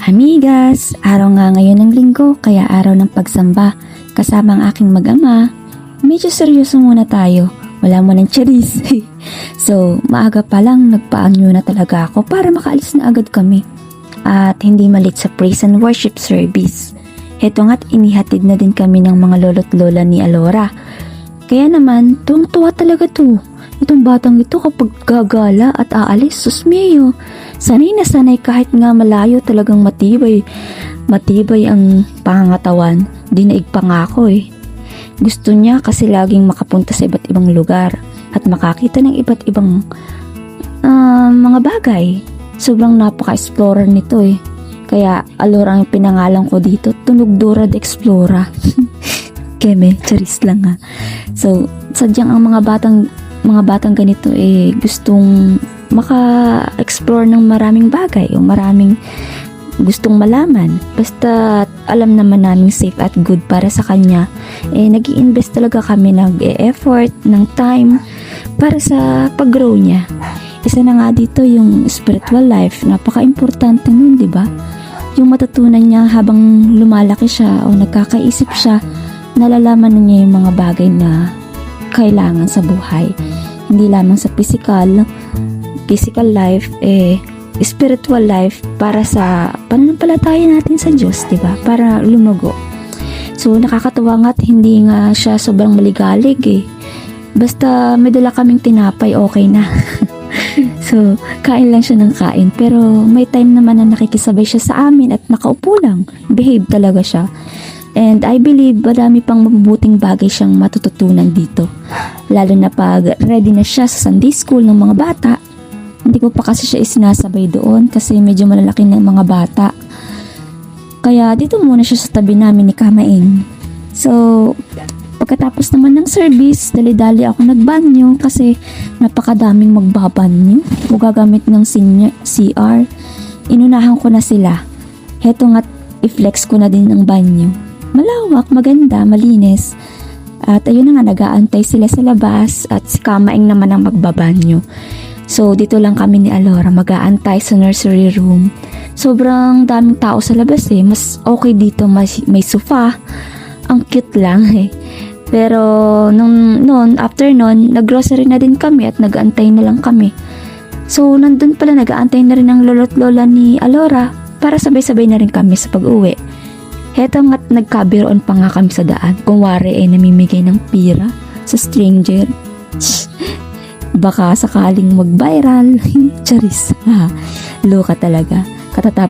Amigas, araw nga ngayon ng linggo kaya araw ng pagsamba. Kasama ang aking mag-ama. Medyo seryoso muna tayo. Wala mo ng charis. So, maaga pa lang nagpaanyo na talaga ako para makaalis na agad kami. At hindi malit sa praise and worship service. Heto nga't inihatid na din kami ng mga lolo't lola ni Alora. Kaya naman, tuwang-tuwa talaga to. Itong batang ito kapag gagala at aalis, susmiyo. Sanay na sanay kahit nga malayo talagang matibay. Matibay ang pangangatawan. Dinaig pa nga ako eh. Gusto niya kasi laging makapunta sa iba't ibang lugar at makakita ng iba't ibang mga bagay. Sobrang napaka-explorer nito eh. Kaya Alora ang pinangalan ko dito, Tunog Dora the Explorer. Keme, charis lang ha. So, sadyang ang mga batang ganito eh gustong maka-explore ng maraming bagay o maraming gustong malaman. Basta alam naman namin safe at good para sa kanya. Eh, nag-i-invest talaga kami nag-e-effort ng time para sa pag-grow niya. Isa na nga dito yung spiritual life. Napaka-importante nun, di ba? Yung matutunan niya habang lumalaki siya o nagkakaisip siya, nalalaman na niya yung mga bagay na kailangan sa buhay. Hindi lamang sa physical life, spiritual life para sa pananampalataya natin sa Diyos, di ba? Para lumago. So, nakakatuwa nga't hindi nga siya sobrang maligalig eh. Basta may dala kaming tinapay, okay na. So, kain lang siya ng kain. Pero may time naman na nakikisabay siya sa amin at nakaupo lang. Behave talaga siya. And I believe marami pang mabubuting bagay siyang matututunan dito. Lalo na pag ready na siya sa Sunday school ng mga bata. Hindi ko pa kasi siya isinasabay doon kasi medyo malalaki ng mga bata. Kaya dito muna siya sa tabi namin ni Kamaing. So, pagkatapos naman ng service, dali-dali ako nagbanyo kasi napakadaming magbabanyo o gagamit ng CR. Inunahan ko na sila. Heto nga't i-flex ko na din ang banyo. Malawak, maganda, malinis. At ayun na nga, nag-aantay sila sa labas at si Kamaing naman ang magbabanyo. So, dito lang kami ni Alora mag-aantay sa nursery room. Sobrang daming tao sa labas eh. Mas okay dito, may sofa. Ang cute lang eh. Pero, after nun, nag-grocery na din kami at nag-aantay na lang kami. So, nandun pala nag-aantay na rin ang lolo't lola ni Alora para sabay-sabay na rin kami sa pag-uwi. Heto nga't nagkabiroon pa nga kami sa daan. Kung wari ay namimigay ng pira sa stranger. Baka sakaling mag-viral. Charis. Loka talaga. Katatapos